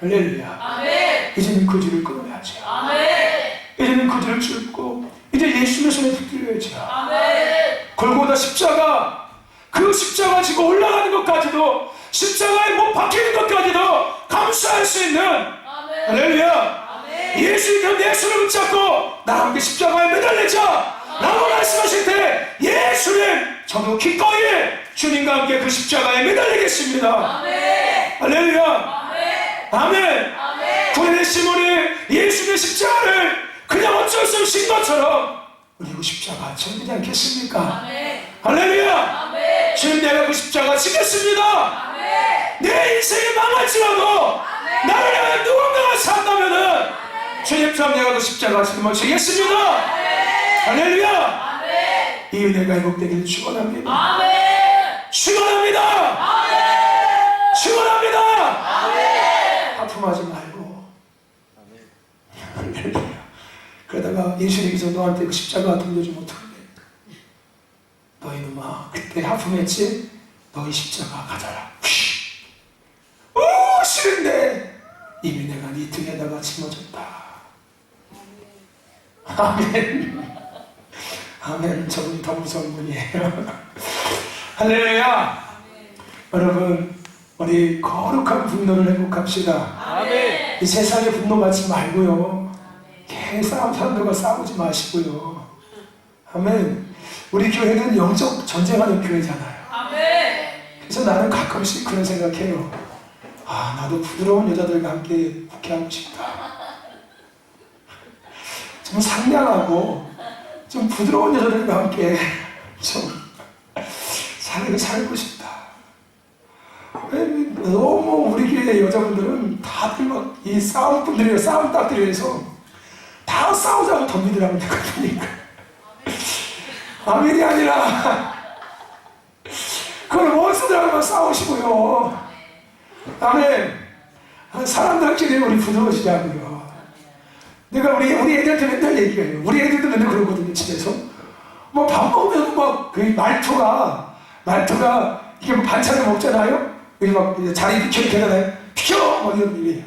할렐루야. 아멘. 이제는 그 줄을 끊어야죠. 아멘. 이제는 그 줄을 줍고 이제 예수의 손에 붙들려야죠. 아멘. 골고다 십자가, 그 십자가 지고 올라가는 것까지도, 십자가에 못 박히는 것까지도 감수할 수 있는, 아멘. 할렐루야, 아멘. 예수님께서 내 손을 붙잡고 나와 함께 십자가에 매달리자 라고 말씀하실 때 예수님, 저도 기꺼이 주님과 함께 그 십자가에 매달리겠습니다. 아멘. 할렐루야. 아멘. 아멘. 아멘. 구원의 시몬이 예수의 십자가를 그냥 어쩔 수 없인 것처럼 우리 그 십자가 지지 않겠습니까? 아멘. 할렐루야. 아멘. 주님, 내가 그 십자가 지겠습니다. 아멘. 내 인생이 망할지라도 나를 향해 누군가가 산다면은 주님, 참 내가 그 십자가 지금을 지겠습니다. 할렐루야. 아멘. 이 은혜가 회복되기를 축원합니다. 아멘. 축원합니다. 아멘. 축원합니다. 아멘. 하품하지 말고. 할렐루야. 그러다가 예수님께서 너한테 그 십자가 돌려주면 어떡해? 너희 놈아, 그때 하품했지? 너희 십자가 가져라. 오, 싫은데 이미 내가 네 등에다가 짊어졌다. 아멘. 아멘. 저분이 더 무서운 분이에요. 할렐루야. 여러분, 우리 거룩한 분노를 회복합시다. 아멘. 이 세상의 분노 받지 말고요. 싸움 사람들과 싸우지 마시고요. 아멘. 우리 교회는 영적 전쟁하는 교회잖아요. 아멘. 그래서 나는 가끔씩 그런 생각해요. 아, 나도 부드러운 여자들과 함께 목회하고 싶다. 좀 상냥하고 좀 부드러운 여자들과 함께 좀 살고 싶다. 너무 우리 교회 여자분들은 다들 막 이 싸움꾼들이에요. 싸움딱들이라서 다 싸우자고 덤비더라고 내가 보니까. 아멘이 아니라 그걸 원수들하고만 싸우시고요. 아멘. 사람들끼리 우리 부드러워지자고요. 내가 우리 애들한테 맨날 얘기해요. 우리 애들도 맨날 그러거든요. 집에서 뭐 밥 먹으면 막 그 말투가 이게 뭐 반찬을 먹잖아요. 여기 막 자리 비켜 이렇게 하잖아요. 비켜! 막 이런 일이에요.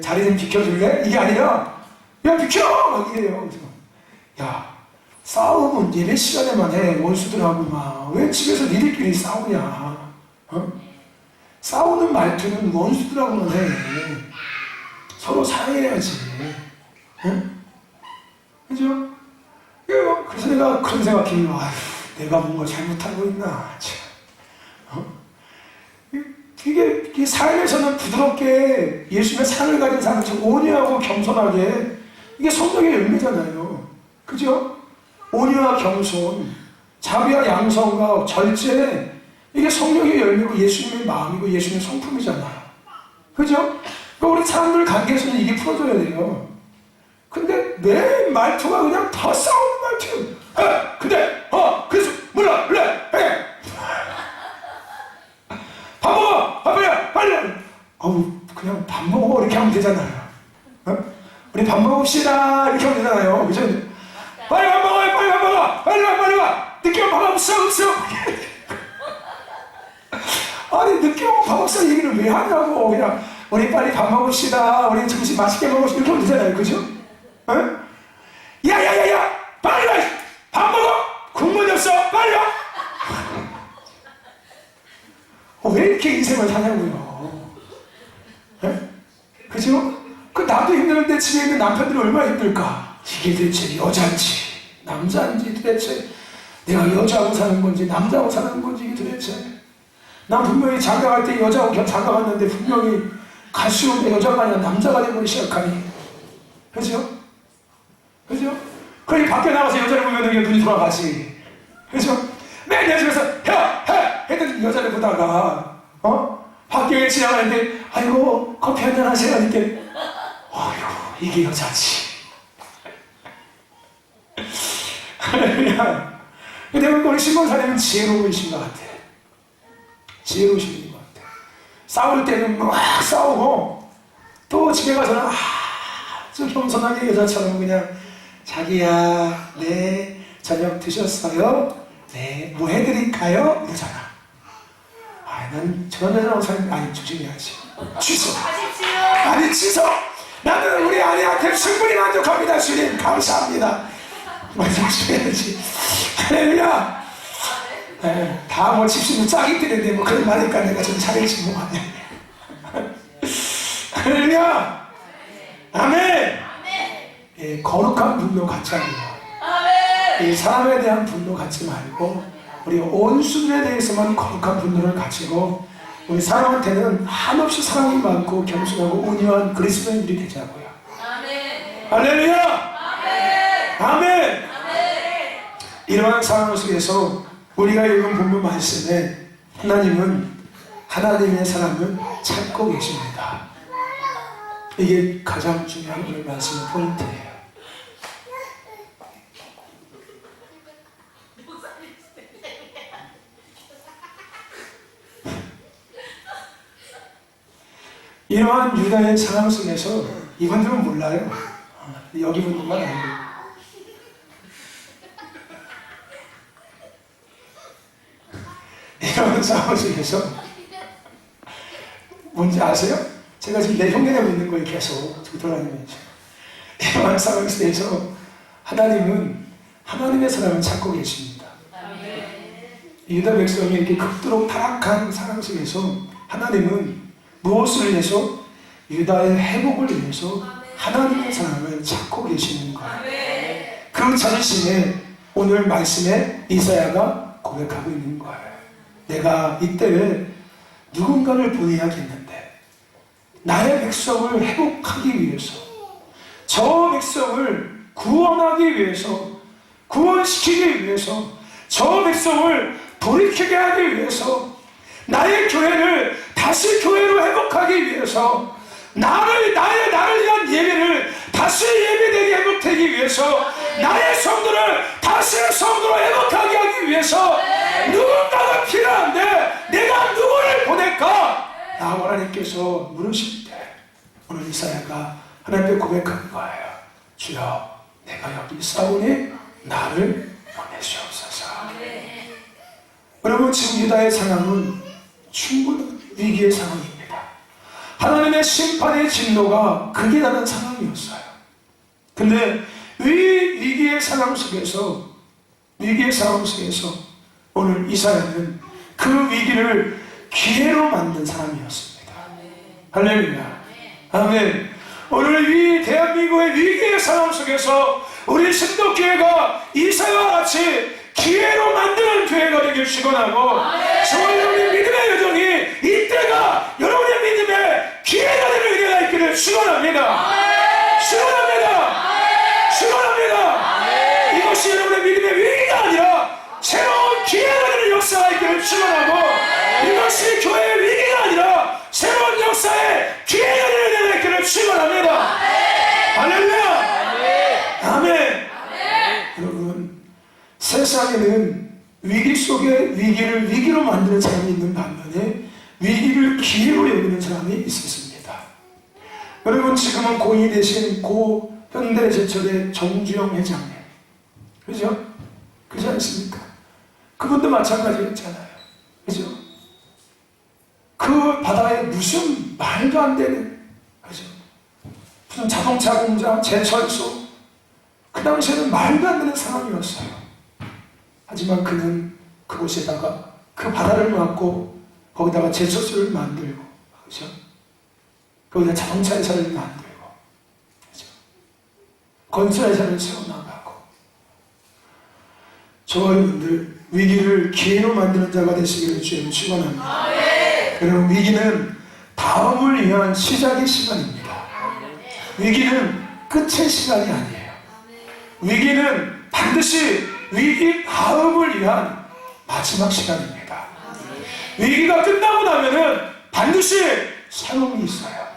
자리 좀 비켜줄래? 이게 아니라 야 비켜! 막 이래요. 그래서 야, 싸움은 예배 시간에만 해. 원수들하고 막 왜 집에서 니들끼리 싸우냐? 어? 싸우는 말투는 원수들하고만 해. 서로 사해야지. 응? 그죠? 그래서 내가 그런 생각해요. 아휴, 내가 뭔가 잘못하고 있나? 참. 어? 이게 삶에서는 부드럽게 예수님의 상을 가진 사람처럼 온유하고 겸손하게, 이게 성령의 열매잖아요. 그죠? 온유와 겸손, 자비와 양성과 절제, 이게 성령의 열매고 예수님의 마음이고 예수님의 성품이잖아요. 그죠? 그러니까 우리 사람들 관계에서는 이게 풀어져야 돼요. 근데 내 말투가 그냥 다 싸우는 말투. 근데 그래서 몰라 그래. 밥 먹어, 빨리. 그냥 밥 먹어 이렇게 하면 되잖아요. 우리 밥 먹읍시다 이렇게 하면 되잖아요. 그죠? 빨리 밥 먹어, 빨리 와. 늦게 오면 밥 없어. 아니 늦게 오면 밥 없어 얘기를 왜 하냐고. 그냥 우리 빨리 밥 먹읍시다. 우리 점심 맛있게 먹읍시다 이렇게 하면 되잖아요. 그죠? 야야야야, 빨리 와. 밥 먹어. 국물이 없어. 빨리 와. 왜 이렇게 인생을 사냐고요. 그죠? 그 나도 힘드는데 집에 있는 남편들이 얼마나 힘들까. 이게 도대체 여자인지 남자인지, 도대체 내가 여자하고 사는 건지 남자하고 사는 건지, 이게 도대체. 난 분명히 장가갈 때 여자하고 장가갔는데 분명히 갈수록 여자가 아니라 남자가 되기 시작하니. 그죠? 그러니 밖에 나가서 여자를 보면 눈이 돌아가지. 그죠? 맨날 집에서 해! 했던 여자를 보다가 밖에 지나가는데 아이고 커피 한잔 하세요. 이렇게 아이고 이게 여자지. 근데 우리 신봉사님은 지혜로우신 것 같아. 지혜로우신 것 같아. 싸울 때는 막 싸우고 또 집에 가서는 아주 겸손하게 여자처럼 그냥 자기야, 네, 저녁 드셨어요? 네, 뭐 해드릴까요? 이러잖아. 난 저런 여자랑 사는 아니 조심해야지. 취소. 하십시오. 아니 취소. 나는 우리 아내한테 충분히 만족합니다. 주님 감사합니다. 만족해야지. 할렐루야. 다뭐 집수는 짝이 뜨는데 뭐 그런 말이니까 내가 좀 잘해지 뭐. 할렐루야. 아멘. 예, 거룩한 분노 갖지 않고 이 사람에 대한 분노 갖지 말고 우리 온수들에 대해서만 거룩한 분노를 가지고 우리 사람한테는 한없이 사랑이 많고 겸손하고 온유한 그리스도인들이 되자고요. 할렐루야. 아멘. 이러한 상황 속에서 우리가 읽은 본문 말씀에 하나님은 하나님의 사람을 찾고 계십니다. 이게 가장 중요한 오늘 말씀의 포인트예요. 이러한 유다의 상황 속에서 이분들은 몰라요. 여기 분들만 알고. 이런 상황 속에서 뭔지 아세요? 제가 지금 내 흉내내고 있는 거예요. 계속 돌아다니면서. 이러한 상황 속에서 하나님은 하나님의 사람을 찾고 계십니다. 유다 백성이 이렇게 극도로 타락한 상황 속에서 하나님은 무엇을 위해서? 유다의 회복을 위해서 하나님의 사람을 찾고 계시는 거예요. 그 자신의 오늘 말씀에 이사야가 고백하고 있는 거예요. 내가 이때에 누군가를 보내야겠는데 나의 백성을 회복하기 위해서 저 백성을 구원하기 위해서 구원시키기 위해서 저 백성을 돌이키게 하기 위해서 나의 교회를 다시 교회로 회복하기 위해서 나를 위한 예배를 다시 예배되게 회복되기 위해서 나의 성도를 다시 성도로 회복하게 하기 위해서 누군가가 필요한데 내가 누구를 보낼까? 하나님께서 물으실 때 오늘 이사야가 하나님께 고백한 거예요. 주여 내가 여기 있사오니 나를 보내시옵소서. 여러분 지금 유다의 상황은 충분한 위기의 상황입니다. 하나님의 심판의 진노가 극에 달한 상황이었어요. 근데 위기의 상황 속에서 오늘 이사야는 그 위기를 기회로 만든 사람이었습니다. 할렐루야. 아멘. 오늘 대한민국의 위기의 상황 속에서 우리 신도교회가 이사야와 같이 기회로 만드는 교회가 되길 축원하고 저와 여러분의 믿음의 여정이 이때가 여러분의 믿음의 기회가 되는 은혜가 있기를 축원합니다. 축원합니다. 이것이 여러분의 믿음의 위기가 아니라 새로운 기회가 되는 역사가 있기를 축원하고 이것이 교회의 위기가 아니라 새로운 역사의 기회가 되는 은혜가 있기를 축원합니다. 할렐루야. 아멘. 여러분 세상에는 위기 속에 위기를 위기로 만드는 사람이 있는 반면에 위기를 기회로 여기는 사람이 있었습니다. 여러분 지금은 고인이 되신 고 현대제철의 정주영 회장님, 그죠? 그렇지 않습니까? 그분도 마찬가지였잖아요. 그죠? 그 바다에 무슨 말도 안 되는, 그죠? 무슨 자동차 공장, 제철소, 그 당시에는 말도 안 되는 상황이었어요. 하지만 그는 그곳에다가 그 바다를 막고 거기다가 제철소를 만들고, 그죠? 거기다 자동차 회사를 만들고, 그죠? 건설 회사를 세워나가고. 저와 여러분들 위기를 기회로 만드는 자가 되시기를 주님 축원합니다. 여러분 위기는 다음을 위한 시작의 시간입니다. 위기는 끝의 시간이 아니에요. 위기는 반드시 위기 다음을 위한 마지막 시간입니다. 위기가 끝나고 나면은 반드시 새로움이 있어요.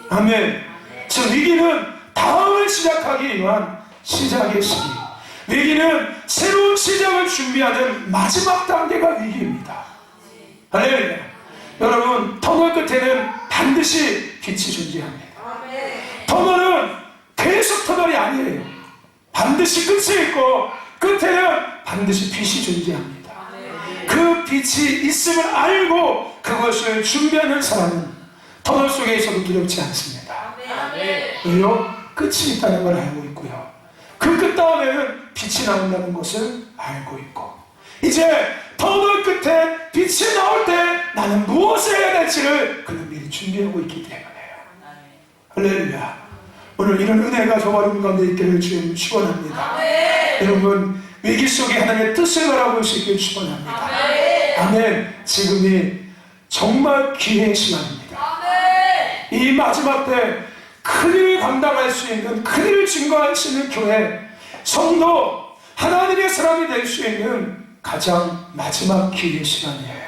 아멘. 즉 위기는 다음을 시작하기 위한 시작의 시기. 위기는 새로운 시작을 준비하는 마지막 단계가 위기입니다. 할렐루야. 여러분 터널 끝에는 반드시 빛이 존재합니다. 터널은 계속 터널이 아니에요. 반드시 끝이 있고 끝에는 반드시 빛이 존재합니다. 그 빛이 있음을 알고 그것을 준비하는 사람은 터널 속에 있어도 두렵지 않습니다. 왜요? 끝이 있다는 걸 알고 있고요. 그 끝 다음에는 빛이 나온다는 것을 알고 있고, 이제 터널 끝에 빛이 나올 때 나는 무엇을 해야 될지를 그는 미리 준비하고 있기 때문에요. 할렐루야. 오늘 이런 은혜가 저와 여러분 가운데 있기를 주님 축원합니다. 여러분 위기 속에 하나님의 뜻을 바라볼 수 있기를 축원합니다. 아멘. 지금이 정말 기회의 시간입니다. 이 마지막 때 큰일을 감당할 수 있는, 큰일을 증거할 수 있는 교회, 성도, 하나님의 사람이 될 수 있는 가장 마지막 기회의 시간이에요.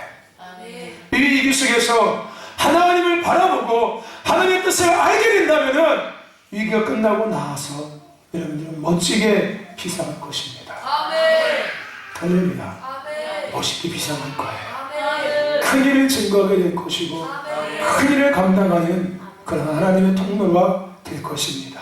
이 위기 속에서 하나님을 바라보고 하나님의 뜻을 알게 된다면 위기가 끝나고 나서 여러분들은 멋지게 비상할 것입니다. 할렐루야. 멋있게 비상할 거예요. 큰일을 증거하게 될 것이고 큰일을 감당하는 그런 하나님의 통로가 될 것입니다.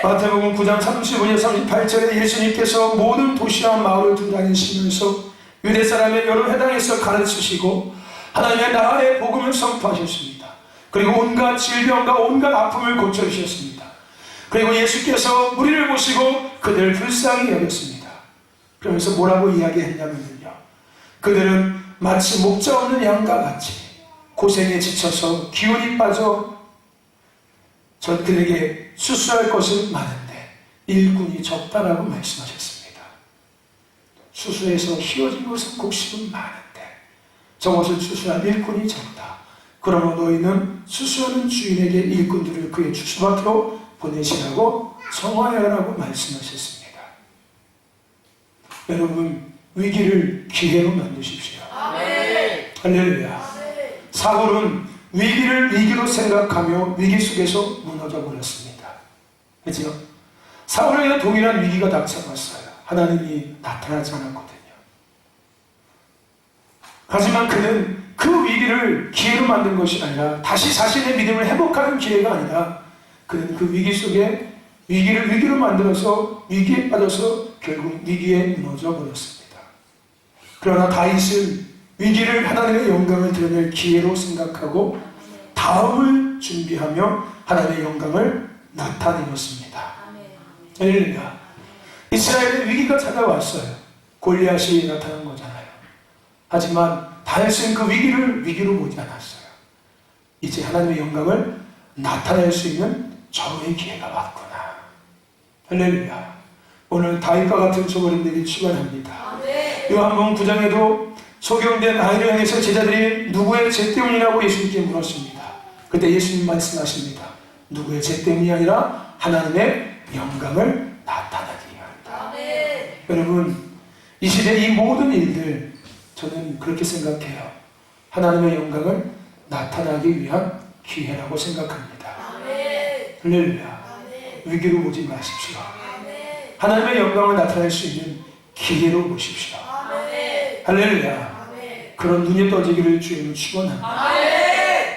마태복음 9장 35절 38절에 예수님께서 모든 도시와 마을을 돌아다니시면서 유대 사람의 여러 회당에서 가르치시고 하나님의 나라의 복음을 선포하셨습니다. 그리고 온갖 질병과 온갖 아픔을 고쳐주셨습니다. 그리고 예수께서 무리를 보시고 그들을 불쌍히 여겼습니다. 그러면서 뭐라고 이야기했냐면요, 그들은 마치 목자 없는 양과 같이 고생에 지쳐서 기운이 빠져 그들에게 수수할 것은 많은데 일꾼이 적다라고 말씀하셨습니다. 수수해서 휘어진 것은 곡식은 많은데 저것을 수수할 일꾼이 적다. 그러므로 너희는 수수하는 주인에게 일꾼들을 그의 주수밭으로 보내시라고 청하여라고 말씀하셨습니다. 여러분 위기를 기회로 만드십시오. 할렐루야. 사울은 위기를 위기로 생각하며 위기 속에서 무너져 버렸습니다. 그렇죠? 사울에게는 동일한 위기가 닥쳐왔어요. 하나님이 나타나지 않았거든요. 하지만 그는 그 위기를 기회로 만든 것이 아니라, 다시 자신의 믿음을 회복하는 기회가 아니라, 그는 그 위기 속에 위기를 위기로 만들어서 위기에 빠져서 결국 위기에 무너져 버렸습니다. 그러나 다윗은 위기를 하나님의 영광을 드러낼 기회로 생각하고 다음을 준비하며 하나님의 영광을 나타내었습니다. 할렐루야. 이스라엘의 위기가 찾아왔어요. 골리앗이 나타난 거잖아요. 하지만 다윗은 그 위기를 위기로 보지 않았어요. 이제 하나님의 영광을 나타낼 수 있는 저의 기회가 왔구나. 할렐루야. 오늘 다윗과 같은 소원이 되길 축원합니다. 요한복음 9장에도 소경된 아이를 향해서 제자들이 누구의 죄 때문이라고 예수님께 물었습니다. 그때 예수님 말씀하십니다. 누구의 죄 때문이 아니라 하나님의 영광을 나타나기 위함이다. 여러분 이 시대 이 모든 일들, 저는 그렇게 생각해요. 하나님의 영광을 나타나기 위한 기회라고 생각합니다. 할렐루야. 위기로 보지 마십시오. 하나님의 영광을 나타낼 수 있는 기회로 보십시오. 할렐루야. 그런 눈이 떠지기를 주님은 축원합니다.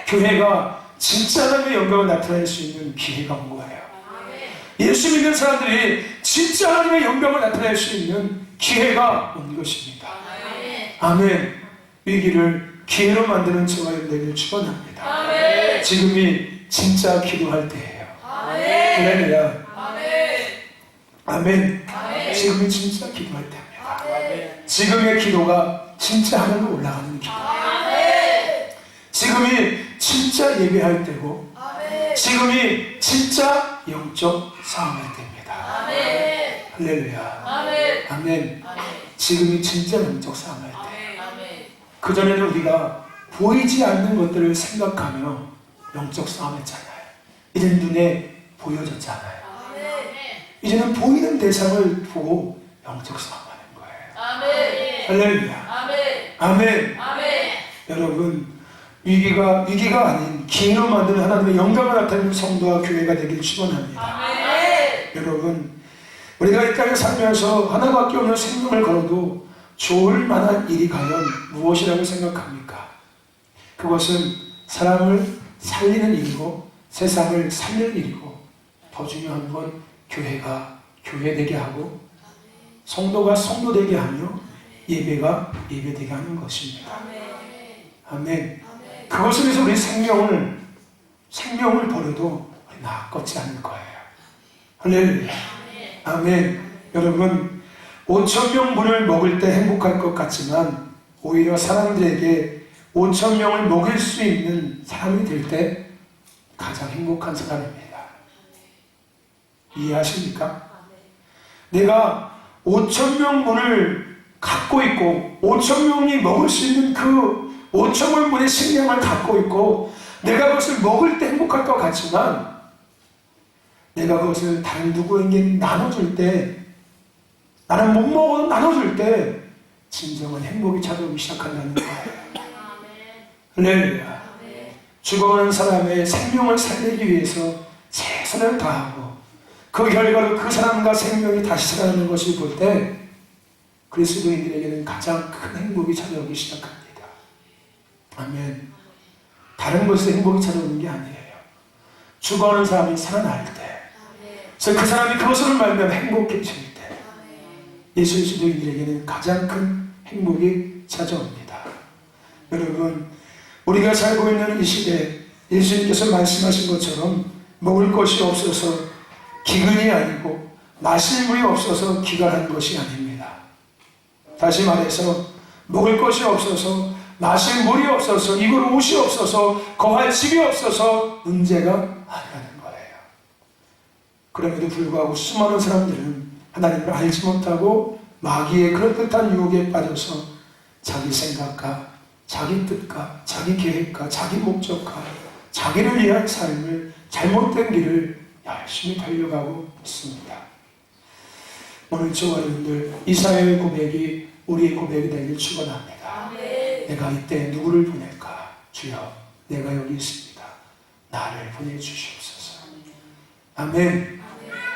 교회가 진짜 하나님의 영광을 나타낼 수 있는 기회가 온 거예요. 예수 믿는 사람들이 진짜 하나님의 영광을 나타낼 수 있는 기회가 온 것입니다. 아멘. 위기를 기회로 만드는 저와 여러분들을 축원합니다. 지금이 진짜 기도할 때예요. 할렐루야. 아멘. 지금이 진짜 기도할 때입니다. 지금의 기도가 진짜 하늘로 올라가는 기도. 지금이 진짜 예배할 때고, 지금이 진짜 영적 싸움할 때입니다. 할렐루야. 아멘. 지금이 진짜 영적 싸움할 때. 그전에는 우리가 보이지 않는 것들을 생각하며 영적 싸움했잖아요. 이제는 눈에 보여졌잖아요. 이제는 보이는 대상을 보고 영적 싸움하는 거예요. 할렐루야. 아멘. 여러분 위기가 아닌 기회로 만드는 하나님의 영광을 나타내는 성도와 교회가 되길 축원합니다. 여러분 우리가 이 땅에 살면서 하나밖에 없는 생명을 걸어도 좋을 만한 일이 과연 무엇이라고 생각합니까? 그것은 사람을 살리는 일이고 세상을 살리는 일이고, 더 중요한 건 교회가 교회 되게 하고 성도가 성도 되게 하며 예배가 예배되게 하는 것입니다. 아멘. 그것을 위해서 우리 생명을 버려도 우리 낫겠지 않을 거예요. 할렐루야. 아멘. 여러분, 5,000명 분을 먹을 때 행복할 것 같지만 오히려 사람들에게 5,000명을 먹일 수 있는 사람이 될 때 가장 행복한 사람입니다. 이해하십니까? 내가 5,000명 분을 갖고 있고 5,000명이 먹을 수 있는 그 5,000명 분의 식량을 갖고 있고 내가 그것을 먹을 때 행복할 것 같지만 내가 그것을 다른 누구에게 나눠줄 때 나는 못 먹어도 나눠줄 때 진정한 행복이 찾아오기 시작한다는 거예요. 할렐루야. 죽어가는 사람의 생명을 살리기 위해서 최선을 다하고 그 결과로 그 사람과 생명이 다시 살아나는 것을 볼 때 그리스도인들에게는 가장 큰 행복이 찾아오기 시작합니다. 아멘. 다른 것에 행복이 찾아오는 게 아니에요. 죽어가는 사람이 살아날 때, 그래서 그 사람이 그것을 말미암아 행복해질 때 예수 그리스도인들에게는 가장 큰 행복이 찾아옵니다. 여러분, 우리가 살고 있는 이 시대에 예수님께서 말씀하신 것처럼 먹을 것이 없어서 기근이 아니고 마실 물이 없어서 기갈하는 것이 아닙니다. 다시 말해서 먹을 것이 없어서 마실 물이 없어서 입을 옷이 없어서 거할 집이 없어서 문제가 아니라는 거예요. 그럼에도 불구하고 수많은 사람들은 하나님을 알지 못하고 마귀의 그럴듯한 유혹에 빠져서 자기 생각과 자기 뜻과 자기 계획과 자기 목적과 자기를 위한 삶을 잘못된 길을 열심히 달려가고 있습니다. 오늘 저와 여러분들 이사야의 고백이 우리의 고백이 되길 축원합니다. 내가 이때 누구를 보낼까? 주여, 내가 여기 있습니다. 나를 보내주시옵소서. 아멘.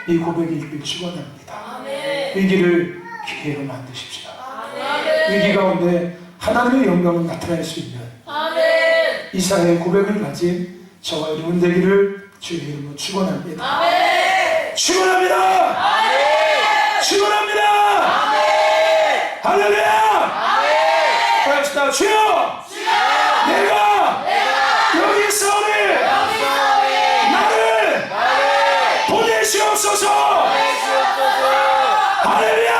이 고백이 있길 축원합니다. 위기를 기회로 만드십시오. 위기 가운데 하나님의 영광은 나타날 수 있는 이사야의 고백을 가진 저와 여러분 되기를 주의 이름으로 축원합니다. 축원합니다. 축원합니다. 할렐루야. 그럽시다. 주여, 내가 여기 있사오니 나를 보내시옵소서. 할렐루야.